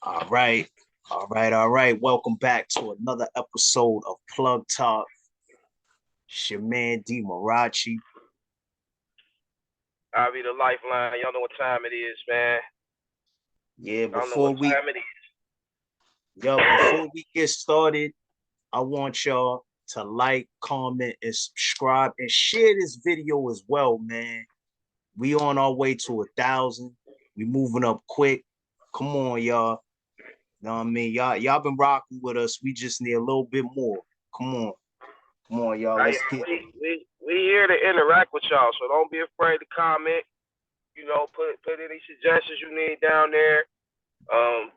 All right. All right. All right. Welcome back to another episode of Plug Talk. It's your man D Marachi. I'll be the lifeline. Y'all know what time it is, man. Yeah, Y'all know what time it is. before we get started, I want y'all to like, comment, and subscribe and share this video as well, man. We on our way to 1,000. We moving up quick. Come on, y'all. Know what I mean? Y'all been rocking with us. We just need a little bit more. Come on. Come on, y'all. I, Let's get we here to interact with y'all, so don't be afraid to comment. Put any suggestions you need down there.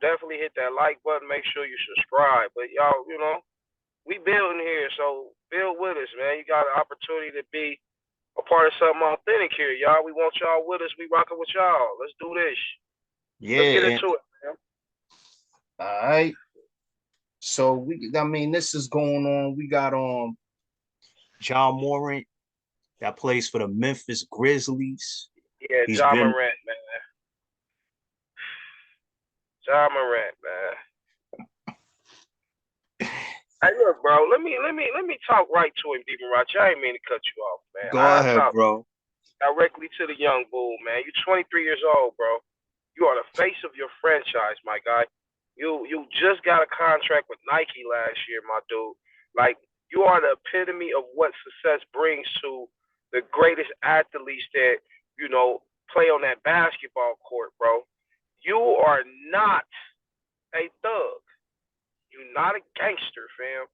Definitely hit that like button. Make sure you subscribe. But y'all, we building here, so build with us, man. You got an opportunity to be a part of something authentic here, y'all. We want y'all with us. We rocking with y'all. Let's do this. Let's get yeah, and into it, man. all right. So this is going on. We got John Morant that plays for the Memphis Grizzlies. Yeah, He's John been Morant, man. John Morant, man. Hey, look, bro. Let me talk right to him, D. Marachi. I ain't mean to cut you off, man. go I ahead, talk bro. directly to the young bull, man. You're 23 years old, bro. You are the face of your franchise, my guy. You just got a contract with Nike last year, my dude. Like you are the epitome of what success brings to the greatest athletes that play on that basketball court, bro. You are not a thug. You not a gangster, fam.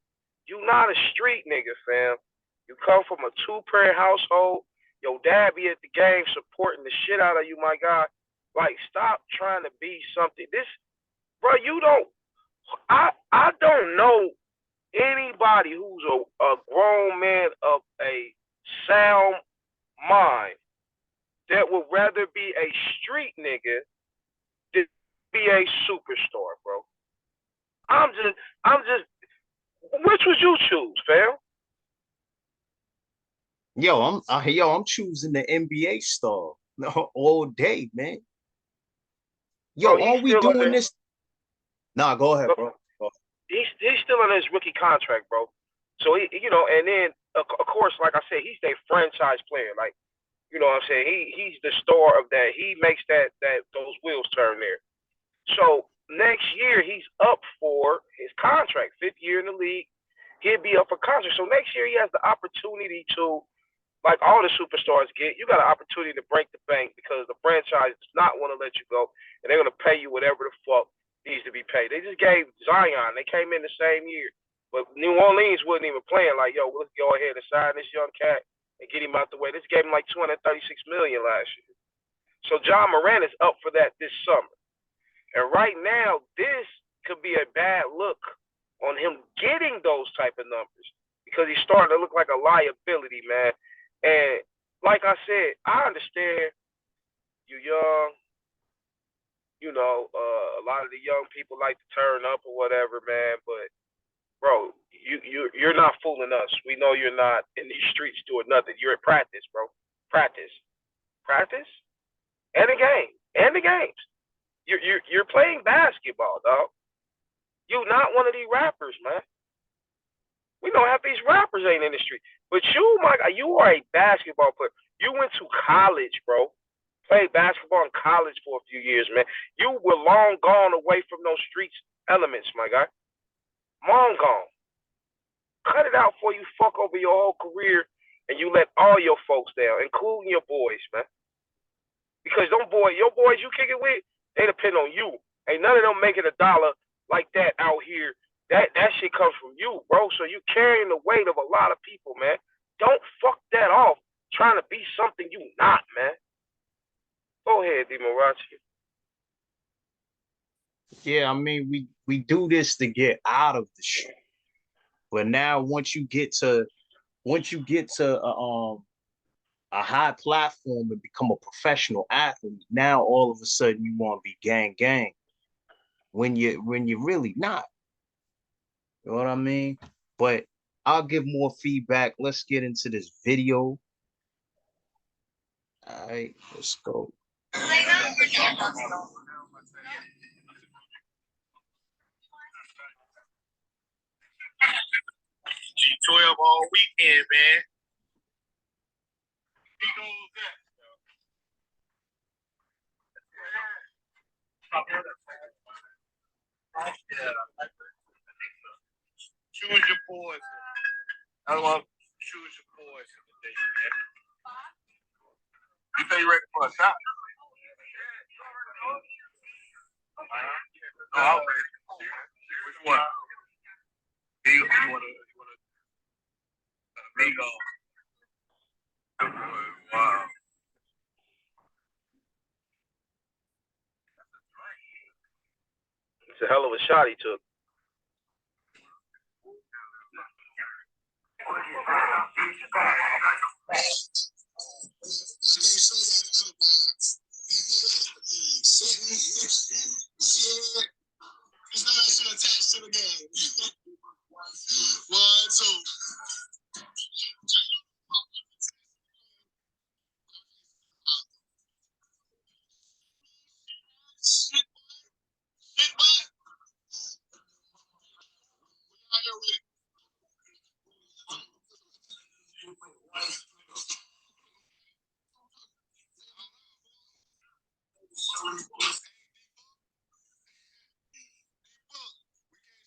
You not a street nigga, fam. You come from a two-parent household. Your dad be at the game supporting the shit out of you, my guy. Like, stop trying to be something. This, bro, you don't. I don't know anybody who's a grown man of a sound mind that would rather be a street nigga than be a superstar, bro. I'm just. Which would you choose, fam? I'm choosing the NBA star all day, man. Bro, Yo, he's are we still on doing his. this? Nah, go ahead, bro. He's still on his rookie contract, bro. So and then of course, like I said, he's a franchise player. Like what I'm saying, he's the star of that. He makes that those wheels turn there. So next year he's up for his contract, fifth year in the league. He'll be up for contract. So next year he has the opportunity to, like all the superstars get, you got an opportunity to break the bank because the franchise does not want to let you go, and they're going to pay you whatever the fuck needs to be paid. They just gave Zion. They came in the same year, but New Orleans wasn't even playing. Like, yo, let's go ahead and sign this young cat and get him out the way. This gave him like 236 million last year. So John Morant is up for that this summer, and right now this could be a bad look on him getting those type of numbers because he's starting to look like a liability, man. And like I said, I understand you young. A lot of the young people like to turn up or whatever, man. But bro, you're not fooling us. We know you're not in these streets doing nothing. You're at practice, bro. Practice, practice, and the game, and the games. You're playing basketball, dog. You not one of these rappers, man. We know half these rappers ain't in the street. But you, my God, you are a basketball player. You went to college, bro. Played basketball in college for a few years, man. You were long gone away from those streets elements, my guy. Long gone. Cut it out before you fuck over your whole career and you let all your folks down, including your boys, man. Because your boys you kick it with, they depend on you. Ain't none of them making a dollar like that out here. That shit comes from you, bro. So you carrying the weight of a lot of people, man. Don't fuck that off trying to be something you not, man. Go ahead, D. Marachi. Yeah, we do this to get out of the street. But now once you get to a high platform and become a professional athlete, now all of a sudden you want to be gang gang when you're really not. You know what I mean? But I'll give more feedback. Let's get into this video. All right, let's go. 12 all weekend, man. He goes that. Yeah. Choose your poison. I want choose your poison today, man. You think you ready for a shot? No, I'm ready. Which one? You want to Amigo. Wow. It's a hell of a shot he took. It's not actually attached to the game. 1, 2. Shit, boy.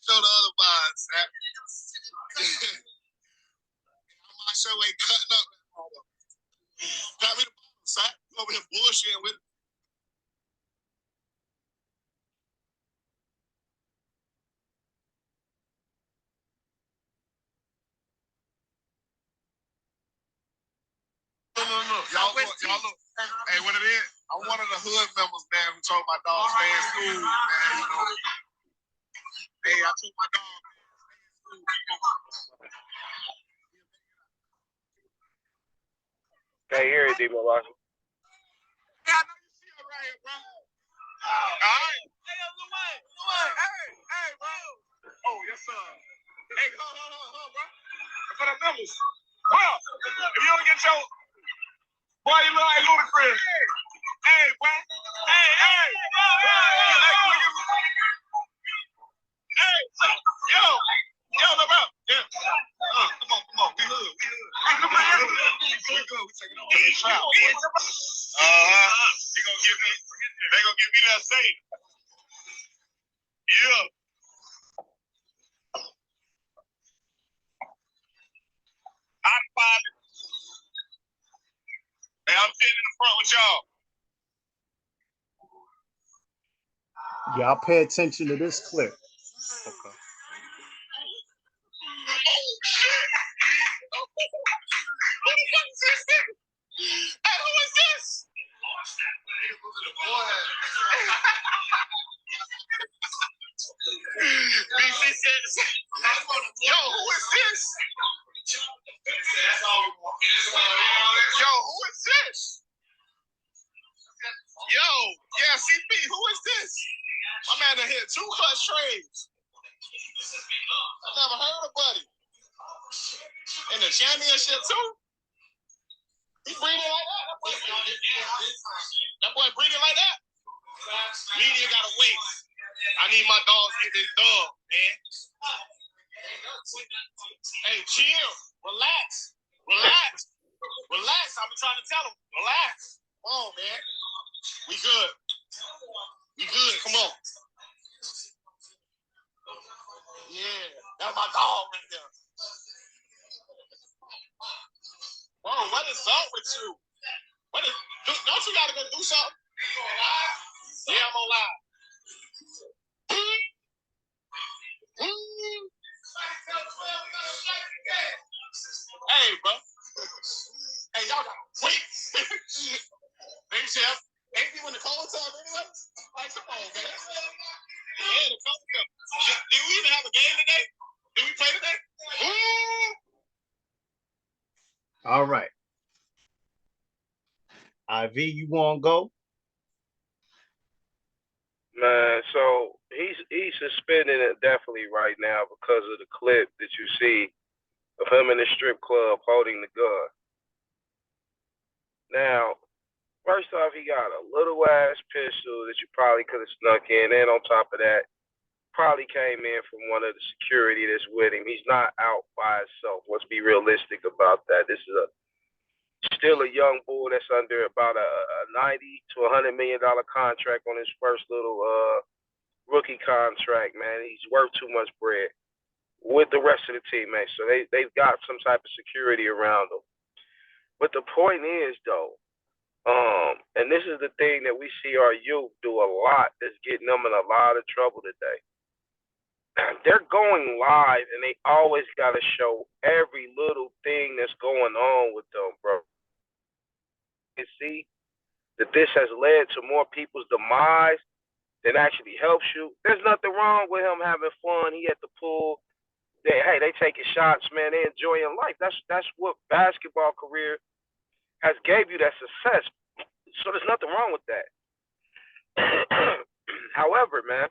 Show the other vibes, Zach. My show ain't cutting up. Got me the bottle, Zach. Over here bullshitting with it. No. Y'all look. Hey, what it is? I'm one of the hood members, man, who told my dog stay in school, man. You know. Hey, I told my dog stay in school. Can't hear it, D-Mo Logic. Yeah, I know you see it right here, bro. All right. Hey, Hey, bro. Oh, yes, sir. Hey, hold, bro. For the members. Well, if you don't get your boy, you look like Ludacris. Hey, bro. Hey. You like Hey, yo, no, bro. Yeah. Come on. We hood. We good. We taking over this shot. They gonna give me that safe. Yeah. I'm fine. Hey, I'm sitting in the front with y'all. Y'all pay attention to this clip. Okay. Hey, who is this? BC said, yo, who is this? Yo, who is this? Yo, yeah, CP, who is this? My man done hit 2 clutch trades. I never heard of Buddy. In the championship too? He breathing like that? That boy breathing like that? Media gotta wait. I need my dogs to get this dog, man. Hey, chill. Relax. I've been trying to tell him. Relax. Come on, man. We good. Come on. Yeah, that's my dog right there. Bro, what is up with you? Don't you gotta go do something? Yeah, I'm on live. Hey, bro. Hey, y'all gotta wait. Hey, Chef. Ain't you in the cold tub anyway? Like, come on, man. Yeah, the cold tub. Did we even have a game today? Did we play today? All right. IV, you want to go? Man, so he's suspended indefinitely right now because of the clip that you see of him in the strip club holding the gun. Now, first off, he got a little ass pistol that you probably could have snuck in, and on top of that, Probably came in from one of the security that's with him. He's not out by himself. Let's be realistic about that. This is a still a young bull that's under about a 90 to $100 million contract on his first little rookie contract. Man, he's worth too much bread with the rest of the teammates. So they've got some type of security around them. But the point is though, and this is the thing that we see our youth do a lot that's getting them in a lot of trouble today. They're going live and they always got to show every little thing that's going on with them, bro. And see that this has led to more people's demise than actually helps you. There's nothing wrong with him having fun. He at the pool. They taking shots, man. They enjoying life. That's what basketball career has gave you, that success. So there's nothing wrong with that. However, man,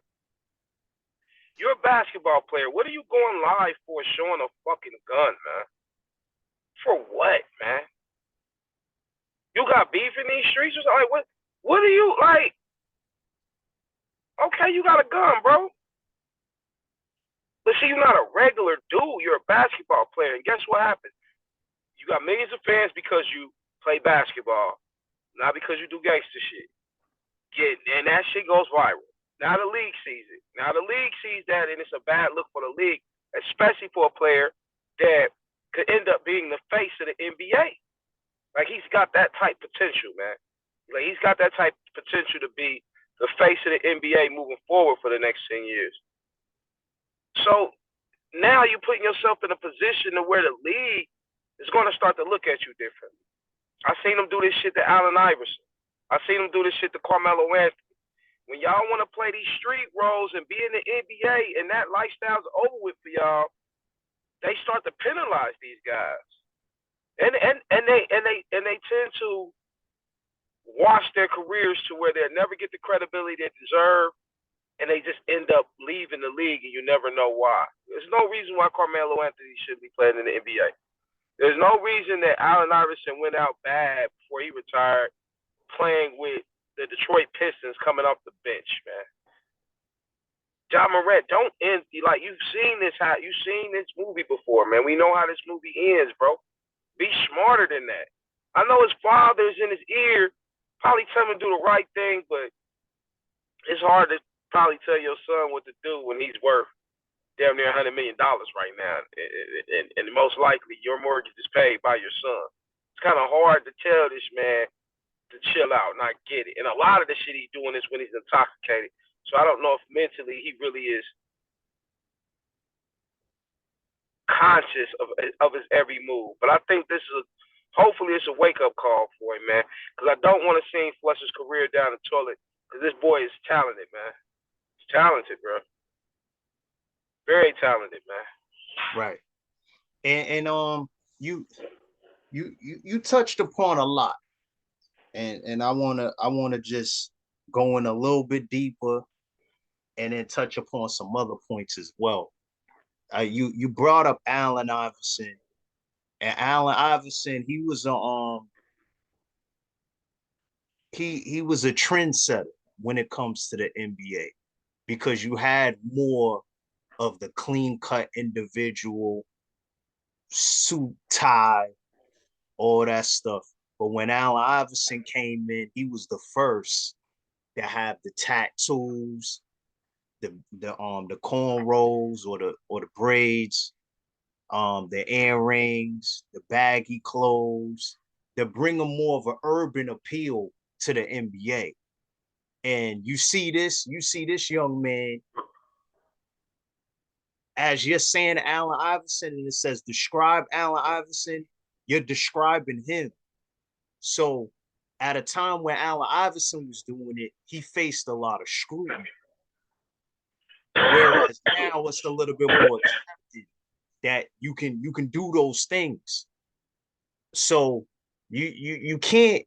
you're a basketball player. What are you going live for showing a fucking gun, man? For what, man? You got beef in these streets? Or like, what are you, like? Okay, you got a gun, bro. But see, you're not a regular dude. You're a basketball player. And guess what happens? You got millions of fans because you play basketball, not because you do gangster shit. And that shit goes viral. Now the league sees it. Now the league sees that, and it's a bad look for the league, especially for a player that could end up being the face of the NBA. Like, he's got that type potential, man. Like, he's got that type potential to be the face of the NBA moving forward for the next 10 years. So now you're putting yourself in a position to where the league is going to start to look at you differently. I seen them do this shit to Allen Iverson. I seen them do this shit to Carmelo Anthony. When y'all want to play these street roles and be in the NBA and that lifestyle's over with for y'all, they start to penalize these guys. And they tend to wash their careers to where they'll never get the credibility they deserve, and they just end up leaving the league, and you never know why. There's no reason why Carmelo Anthony should be playing in the NBA. There's no reason that Allen Iverson went out bad before he retired, playing with the Detroit Pistons coming off the bench, man. Ja Morant, don't end. Like, you've seen this movie before, man. We know how this movie ends, bro. Be smarter than that. I know his father's in his ear, probably tell him to do the right thing, but it's hard to probably tell your son what to do when he's worth damn near $100 million right now. And most likely your mortgage is paid by your son. It's kind of hard to tell this man to chill out and I get it. And a lot of the shit he's doing is when he's intoxicated. So I don't know if mentally he really is conscious of his every move. But I think hopefully it's a wake-up call for him, man. Because I don't want to see him flush his career down the toilet. Because this boy is talented, man. He's talented, bro. Very talented, man. Right. And you touched upon a lot. And I wanna just go in a little bit deeper and then touch upon some other points as well. You brought up Allen Iverson, and Allen Iverson, he was he was a trendsetter when it comes to the NBA because you had more of the clean cut individual, suit, tie, all that stuff. But when Allen Iverson came in, he was the first to have the tattoos, the cornrows or the braids, the earrings, the baggy clothes, to bring a more of an urban appeal to the NBA. And you see this young man, as you're saying Allen Iverson, and it says describe Allen Iverson, you're describing him. So at a time when Allen Iverson was doing it, he faced a lot of scrutiny. Whereas now it's a little bit more accepted that you can do those things. So you can't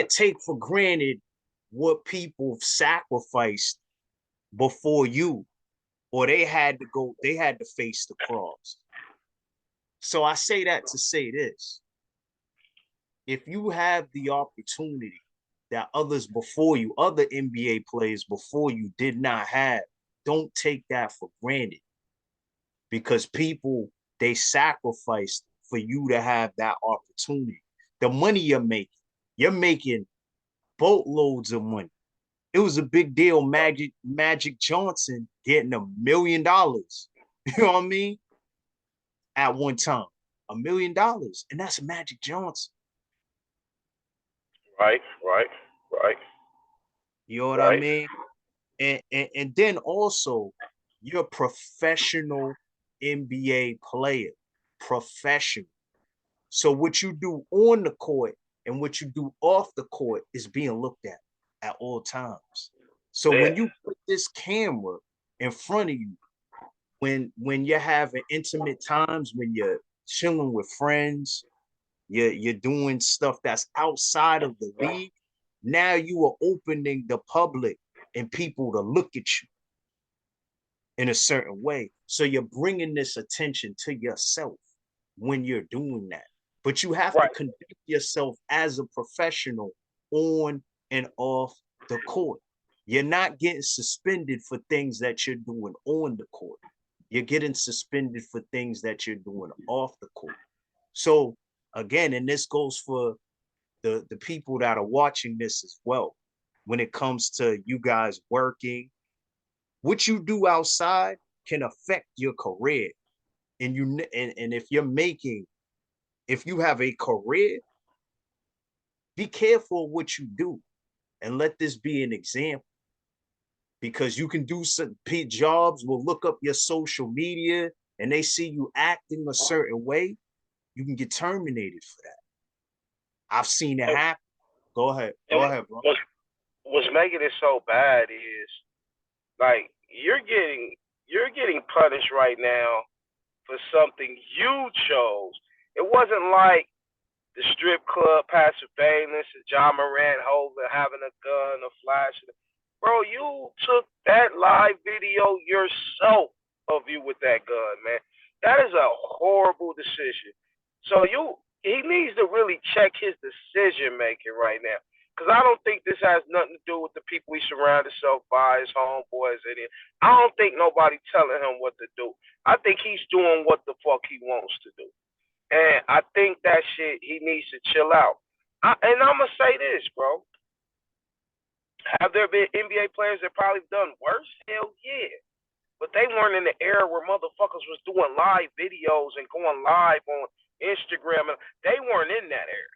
take for granted what people sacrificed before you, or they had to face the cross. So I say that to say this. If you have the opportunity that others before you, other NBA players before you did not have, don't take that for granted because people, they sacrificed for you to have that opportunity. The money you're making boatloads of money. It was a big deal. Magic Johnson getting $1 million. You know what I mean? At one time, $1 million, and that's Magic Johnson. Right, right, right, You know what I right. mean? And then also, you're a professional NBA player, professional. So what you do on the court and what you do off the court is being looked at all times. So Yeah. when you put this camera in front of you, when you're having intimate times, when you're chilling with friends, you're doing stuff that's outside of the league, now you are opening the public and people to look at you in a certain way. So you're bringing this attention to yourself when you're doing that. But you have to Right. conduct yourself as a professional on and off the court. You're not getting suspended for things that you're doing on the court. You're getting suspended for things that you're doing off the court. So again, and this goes for the people that are watching this as well. When it comes to you guys working, what you do outside can affect your career. And if you're making, if you have a career, be careful of what you do and let this be an example, because you can do some jobs will look up your social media and they see you acting a certain way, you can get terminated for that. I've seen it And, happen. Go ahead. and Go ahead, bro. what's making it so bad is like you're getting punished right now for something you chose. It wasn't like the strip club passive surveillance and John Morant holding having a gun or flashing. Bro, you took that live video yourself of you with that gun, man. That is a horrible decision. So he needs to really check his decision making right now. Cause I don't think this has nothing to do with the people he surrounded himself by, his homeboys, and I don't think nobody telling him what to do. I think he's doing what the fuck he wants to do. And I think that shit, he needs to chill out. And I'm gonna say this, bro. Have there been NBA players that probably done worse? Hell yeah. But they weren't in the era where motherfuckers was doing live videos and going live on Instagram. And they weren't in that era.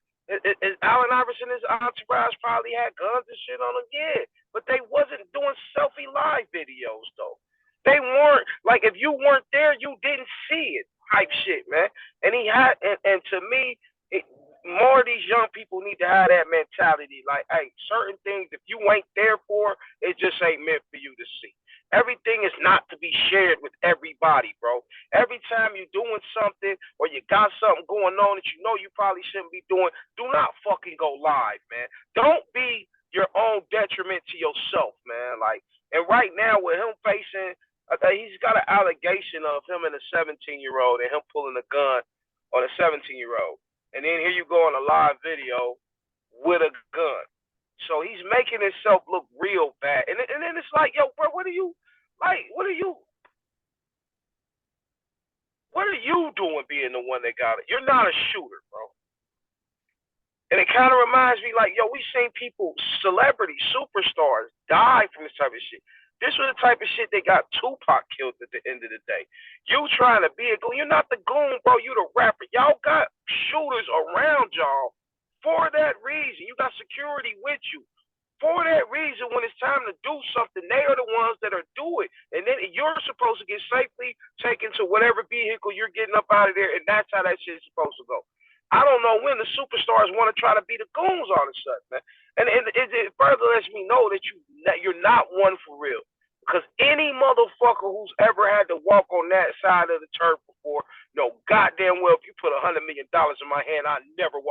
Allen Iverson and his entourage probably had guns and shit on them, yeah. But they wasn't doing selfie live videos though. They weren't like if you weren't there, you didn't see it type shit, man. And he had, and to me, more of these young people need to have that mentality. Like, hey, certain things if you ain't there for, it just ain't meant for you to see. Everything is not to be shared with everybody, bro. Every time you're doing something or you got something going on that you know you probably shouldn't be doing, do not fucking go live, man. Don't be your own detriment to yourself, man. Like, and right now with him facing, he's got an allegation of him and a 17-year-old and him pulling a gun on a 17-year-old. And then here you go on a live video with a gun. So he's making himself look real bad. And then it's like, yo, bro, what are you doing being the one that got it? You're not a shooter, bro. And it kind of reminds me like, yo, we've seen people, celebrities, superstars, die from this type of shit. This was the type of shit that got Tupac killed at the end of the day. You trying to be a goon. You're not the goon, bro. You the rapper. Y'all got shooters around y'all for that reason. You got security with you. For that reason, when it's time to do something, they are the ones that are do it. And then you're supposed to get safely taken to whatever vehicle you're getting up out of there, and that's how that shit is supposed to go. I don't know when the superstars want to try to be the goons all of a sudden, man. And it further lets me know that you're not one for real. Because any motherfucker who's ever had to walk on that side of the turf before, no goddamn well, if you put $100 million in my hand, I never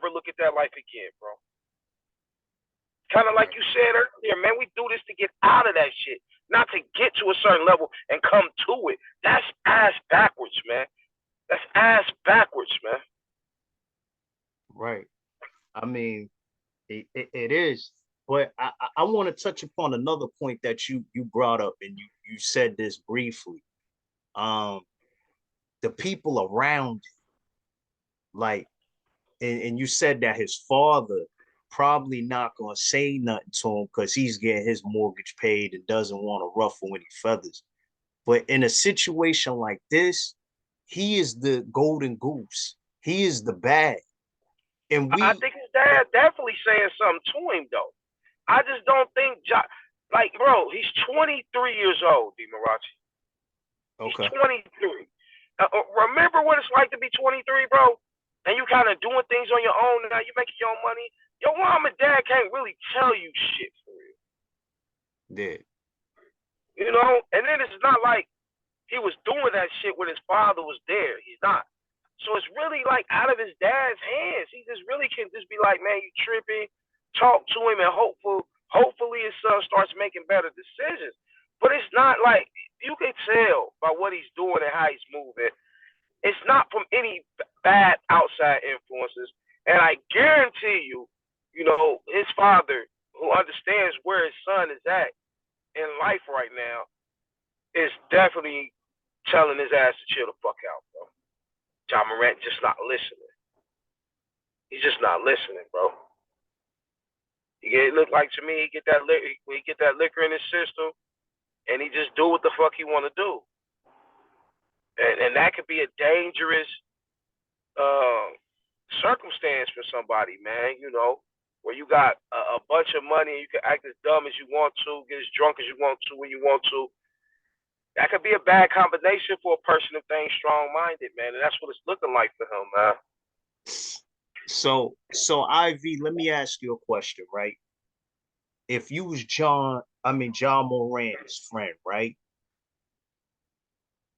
look at that life again, bro. Kind of like you said earlier, man, we do this to get out of that shit, not to get to a certain level and come to it. That's ass backwards, man. That's ass backwards, man. Right. I mean, it is. But I want want to touch upon another point that you brought up, and you said this briefly. Um, the people around, like, and you said that his father probably not gonna say nothing to him because he's getting his mortgage paid and doesn't want to ruffle any feathers. But in a situation like this, he is the golden goose. He is the bad. And I we think his dad definitely saying something to him though. I just don't think like bro, he's 23 years old, DiMarachi. He's okay. 23. Remember what it's like to be 23, bro? And you kind of doing things on your own now. You making your own money. Your mom and dad can't really tell you shit for real. Yeah. You know? And then it's not like he was doing that shit when his father was there. He's not. So it's really like out of his dad's hands. He just really can just be like, man, you tripping. Talk to him and hopefully his son starts making better decisions. But it's not like you can tell by what he's doing and how he's moving. It's not from any bad outside influences. And I guarantee you, you know, his father, who understands where his son is at in life right now, is definitely telling his ass to chill the fuck out, bro. John Morant just not listening. He's just not listening, bro. It look like to me he get that liquor in his system, and he just do what the fuck he want to do, and that could be a dangerous circumstance for somebody, man. You know, where you got a bunch of money and you can act as dumb as you want to, get as drunk as you want to when you want to. That could be a bad combination for a person if they ain't strong minded, man. And that's what it's looking like for him, man. So Ivy, let me ask you a question, right? If you was John Morant's friend, right?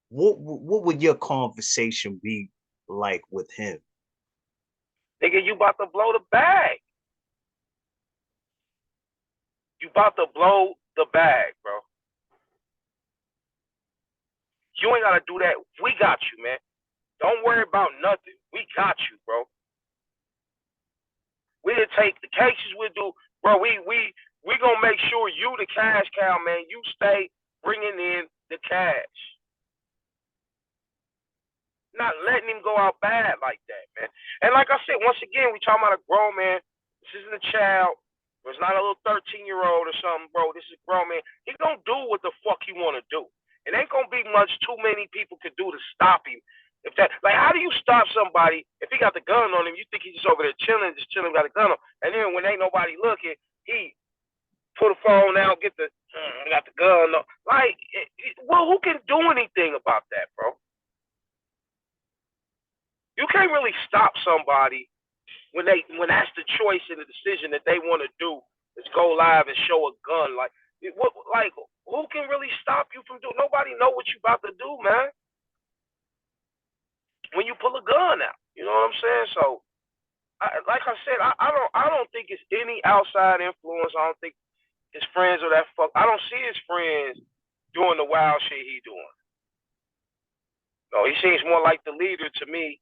What would your conversation be like with him? Nigga, you about to blow the bag. You about to blow the bag, bro. You ain't gotta do that. We got you, man. Don't worry about nothing. We got you, bro. We'll take the cases. We'll do, bro. We gonna make sure you the cash cow, man. You stay bringing in the cash, not letting him go out bad like that, man. And like I said, once again, we talking about a grown man. This isn't a child. It's not a little 13-year-old or something, bro. This is a grown man. He gonna do what the fuck he wanna do. It ain't gonna be much too many people could do to stop him. If that, like, how do you stop somebody if he got the gun on him? You think he's just over there chilling, got a gun on, and then when ain't nobody looking, he put a phone out, got the gun on. Like, well, who can do anything about that, bro? You can't really stop somebody when that's the choice and the decision that they want to do is go live and show a gun. Like, who can really stop you from doing? Nobody know what you about to do, man. When you pull a gun out, you know what I'm saying? So, like I said, I don't think it's any outside influence. I don't think his friends are that fuck. I don't see his friends doing the wild shit he doing. No, he seems more like the leader to me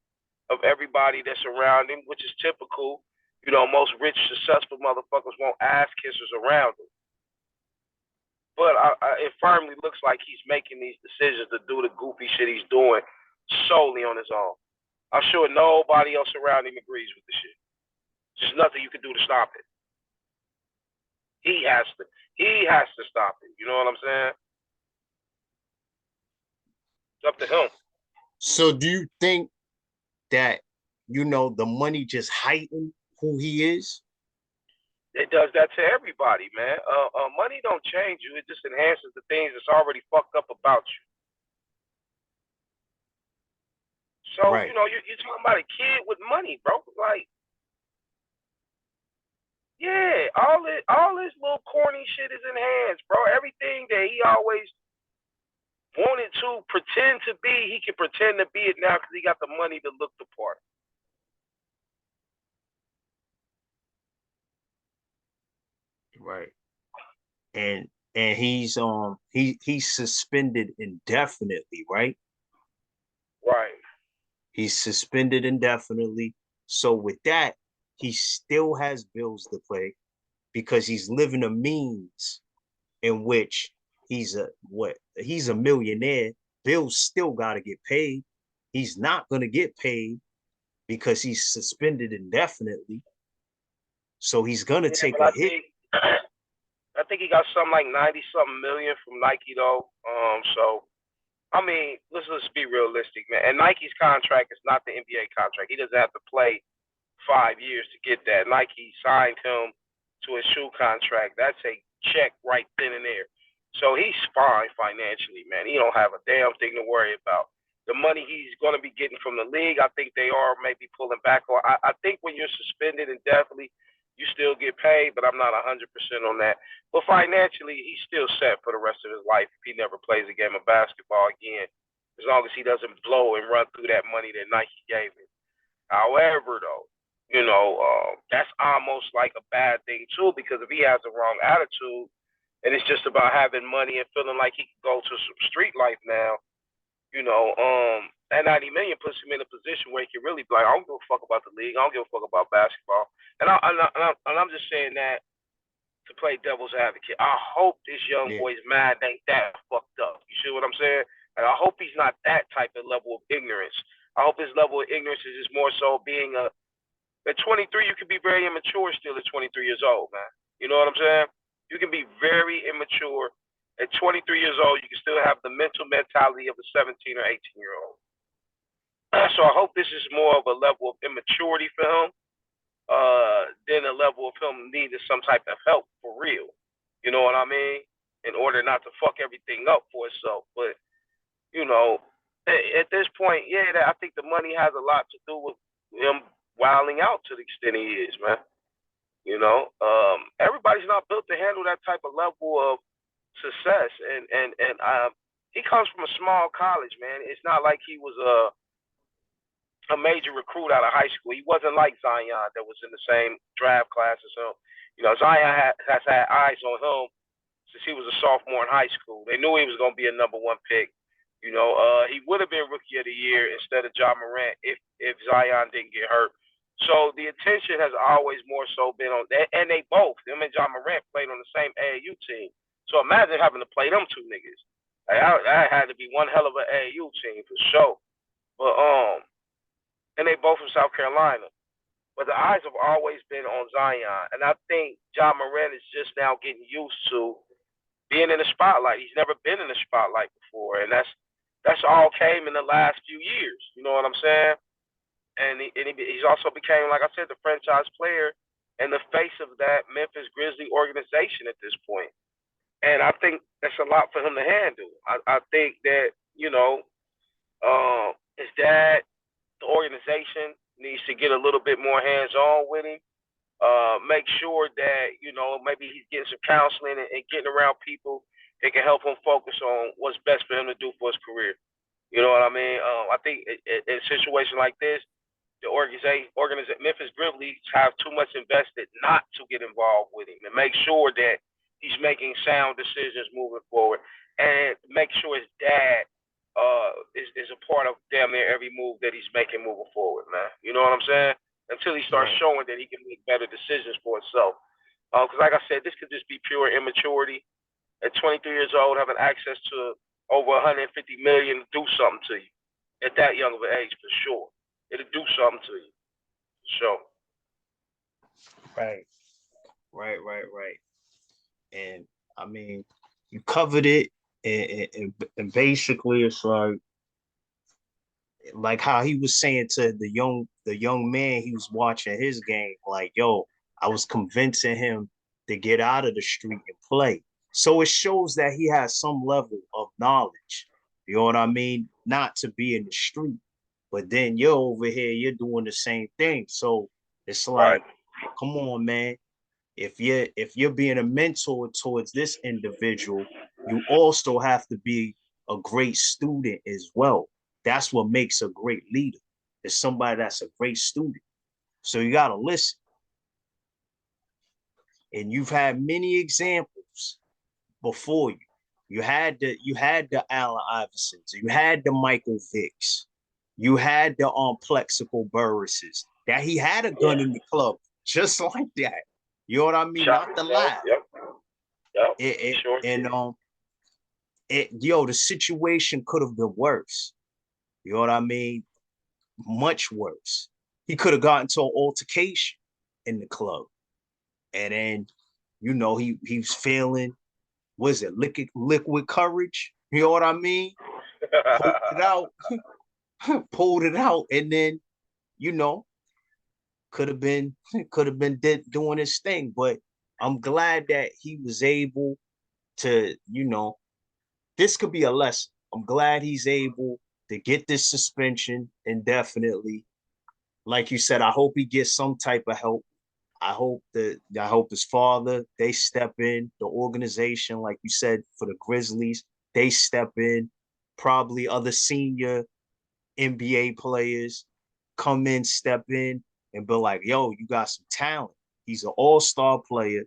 of everybody that's around him, which is typical. You know, most rich, successful motherfuckers won't ass kissers around him. But it firmly looks like he's making these decisions to do the goofy shit he's doing solely on his own. I'm sure nobody else around him agrees with the shit. There's nothing you can do to stop it. He has to stop it. You know what I'm saying? It's up to him. So do you think that the money just heightened who he is? It does that to everybody, man. Money don't change you. It just enhances the things that's already fucked up about you. So, Right. you're talking about a kid with money, bro. Like, yeah, all this little corny shit is enhanced, bro. Everything that he always wanted to pretend to be, he can pretend to be it now because he got the money to look the part. Right. And he's suspended indefinitely, right? Right. He's suspended indefinitely. So with that, he still has bills to pay. because he's living a means in which he's a millionaire. Bills still got to get paid. He's not going to get paid because he's suspended indefinitely. So he's going to take but a hit. I think he got something like 90-something million from Nike though. So I mean, let's be realistic, man. And Nike's contract is not the NBA contract. He doesn't have to play 5 years to get that. Nike signed him to a shoe contract. That's a check right then and there. So he's fine financially, man. He don't have a damn thing to worry about. The money he's going to be getting from the league, I think they are maybe pulling back on. I think when you're suspended indefinitely, you still get paid, but I'm not 100% on that. But financially, he's still set for the rest of his life if he never plays a game of basketball again, as long as he doesn't blow and run through that money that Nike gave him. However, though, that's almost like a bad thing too, because if he has the wrong attitude and it's just about having money and feeling like he can go to some street life now, that 90 million puts him in a position where he can really be like, I don't give a fuck about the league, I don't give a fuck about basketball, and I'm just saying that to play devil's advocate. I hope this young Yeah. boy's mind ain't that fucked up. You see what I'm saying? And I hope he's not that type of level of ignorance. I hope his level of ignorance is just more so being at 23, you can be very immature still at 23 years old, man. You know what I'm saying? You can be very immature. At 23 years old, you can still have the mental mentality of a 17 or 18-year-old. So I hope this is more of a level of immaturity for him than a level of him needing some type of help for real. You know what I mean? In order not to fuck everything up for himself. But, at this point, yeah, I think the money has a lot to do with him wilding out to the extent he is, man. Everybody's not built to handle that type of level of success, and he comes from a small college, man. It's not like he was a major recruit out of high school. He wasn't like Zion that was in the same draft class as him. Zion has had eyes on him since he was a sophomore in high school. They knew he was going to be a number one pick. He would have been rookie of the year instead of Morant if Zion didn't get hurt. So the attention has always more so been on that, and they both, him and Morant, played on the same AAU team. So imagine having to play them two niggas. That had to be one hell of an AAU team for sure. But and they both from South Carolina. But the eyes have always been on Zion, and I think Morant is just now getting used to being in the spotlight. He's never been in the spotlight before, and that's all came in the last few years. You know what I'm saying? And he's also became, like I said, the franchise player and the face of that Memphis Grizzly organization at this point. And I think that's a lot for him to handle. I think that, his dad, the organization, needs to get a little bit more hands-on with him. Make sure that, maybe he's getting some counseling and getting around people that can help him focus on what's best for him to do for his career. You know what I mean? I think in a situation like this, the organization Memphis Grizzlies have too much invested not to get involved with him and make sure that he's making sound decisions moving forward, and make sure his dad is a part of damn near every move that he's making moving forward, man. You know what I'm saying? Until he starts showing that he can make better decisions for himself. Because like I said, this could just be pure immaturity. At 23 years old, having access to over 150 million do something to you at that young of an age for sure. It'll do something to you. So. Right. And I mean, you covered it, and basically it's like how he was saying to the young man he was watching his game, like, yo, I was convincing him to get out of the street and play. So it shows that he has some level of knowledge. You know what I mean? Not to be in the street, but then you're over here, you're doing the same thing. So it's like, come on, man. If you're being a mentor towards this individual, you also have to be a great student as well. That's what makes a great leader. Is somebody that's a great student. So you gotta listen. And you've had many examples before you. You had the Allen Iversons, you had the Michael Vicks, you had the Plexico Burrises. That he had a gun in the club, just like that. You know what I mean? Shot Not the himself. laugh. Yep. Yep. It Sure and did. the situation could have been worse. You know what I mean? Much worse. He could have gotten to an altercation in the club, and then he was feeling, was it liquid courage? You know what I mean? Pulled it out, pulled it out, and then you know could have been doing his thing. But I'm glad that he was able to, this could be a lesson. I'm glad he's able to get this suspension indefinitely. Like you said, I hope he gets some type of help. I hope his father, they step in, the organization, like you said, for the Grizzlies, they step in, probably other senior NBA players come in, step in, and be like, yo, you got some talent. He's an all-star player.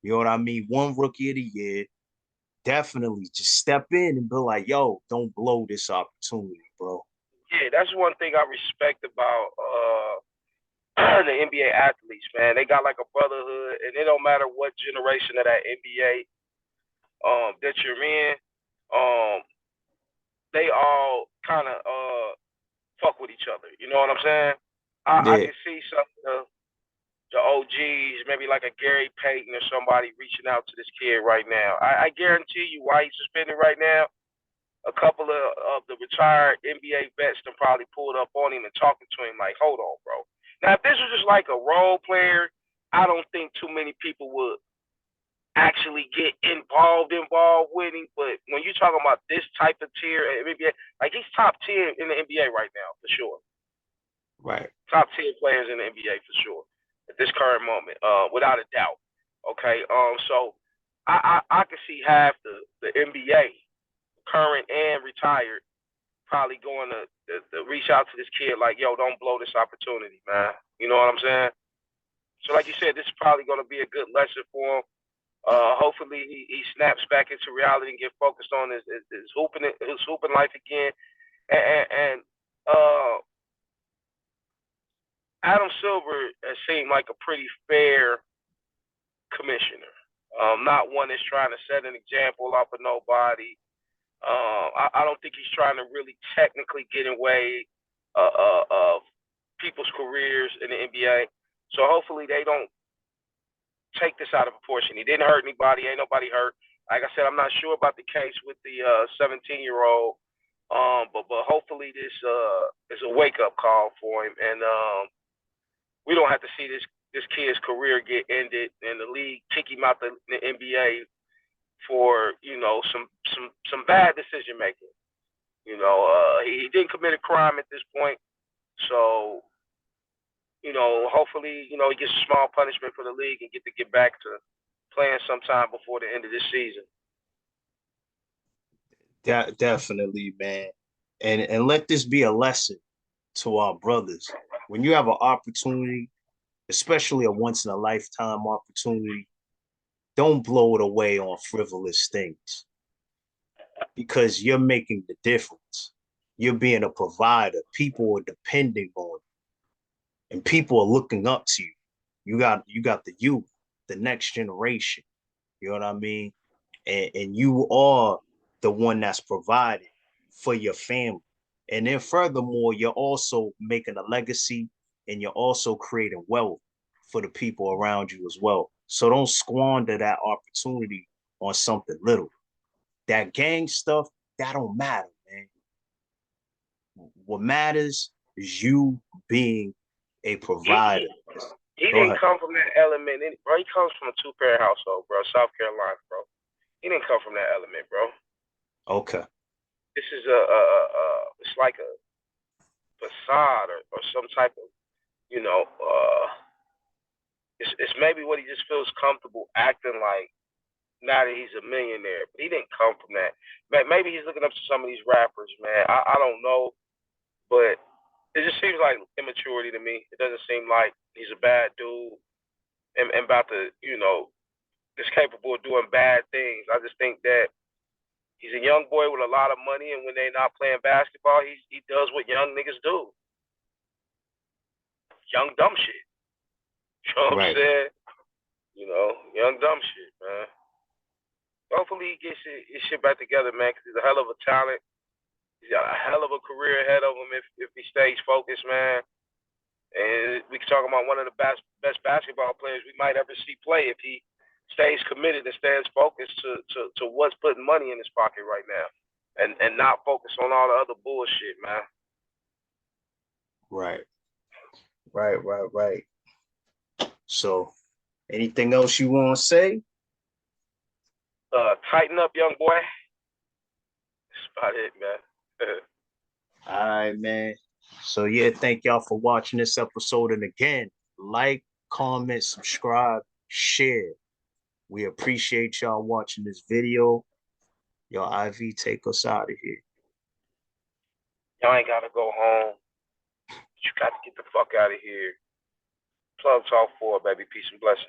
You know what I mean? One rookie of the year. Definitely just step in and be like, yo, don't blow this opportunity, bro. Yeah, that's one thing I respect about the NBA athletes, man. They got like a brotherhood, and it don't matter what generation of that NBA that you're in. Um, they all kind of fuck with each other. You know what I'm saying? I Yeah, can see some of the OGs, maybe like a Gary Payton or somebody reaching out to this kid right now. I guarantee you, why he's suspended right now, a couple of the retired NBA vets them probably pulled up on him and talking to him like, hold on, bro. Now, if this was just like a role player, I don't think too many people would actually get involved with him. But when you're talking about this type of tier, NBA, like he's top 10 in the NBA right now, for sure. right. Top 10 players in the NBA, for sure, at this current moment, without a doubt. Okay, so I can see half the NBA, current and retired, probably going to reach out to this kid like, yo, don't blow this opportunity, man. You know what I'm saying? So, like you said, this is probably going to be a good lesson for him. Hopefully, he snaps back into reality and get focused on his hooping life again. And Adam Silver has seemed like a pretty fair commissioner. Not one that's trying to set an example off of nobody. I don't think he's trying to really technically get in way of people's careers in the NBA. So hopefully they don't take this out of proportion. He didn't hurt anybody. Ain't nobody hurt. Like I said, I'm not sure about the case with the 17-year-old. But hopefully this is a wake up call for him, and we don't have to see this kid's career get ended and the league kick him out the NBA for some bad decision making. He didn't commit a crime at this point, so hopefully he gets a small punishment for the league and get back to playing sometime before the end of this season. Definitely, man. And let this be a lesson to our brothers. When you have an opportunity, especially a once in a lifetime opportunity, don't blow it away on frivolous things because you're making the difference. You're being a provider. People are depending on you, and people are looking up to you. You got the youth, the next generation. You know what I mean? And you are the one that's provided for your family. And then furthermore, you're also making a legacy and you're also creating wealth for the people around you as well. So don't squander that opportunity on something little. That gang stuff, that don't matter, man. What matters is you being a provider. He Go didn't ahead. come from that element, bro. He comes from a two-parent household, bro. South Carolina, bro. He didn't come from that element, bro. Okay. This is it's like a facade or some type of, you know, it's maybe what he just feels comfortable acting like now that he's a millionaire. But he didn't come from that. Maybe he's looking up to some of these rappers, man. I don't know, but it just seems like immaturity to me. It doesn't seem like he's a bad dude and about to, is capable of doing bad things. I just think that he's a young boy with a lot of money, and when they're not playing basketball, he does what young niggas do, young dumb shit. You know what I'm Right. saying? You know, young dumb shit, man. Hopefully he gets his shit back together, man, because he's a hell of a talent. He's got a hell of a career ahead of him if he stays focused, man. And we can talk about one of the best basketball players we might ever see play if he stays committed and stays focused to what's putting money in his pocket right now. And not focus on all the other bullshit, man. Right. Right. So, anything else you want to say? Tighten up, young boy. That's about it, man. All right, man. So, yeah, thank y'all for watching this episode. And again, like, comment, subscribe, share. We appreciate y'all watching this video. Yo, IV, take us out of here. Y'all ain't gotta go home. You got to get the fuck out of here. Plug Talk 4, baby. Peace and blessings.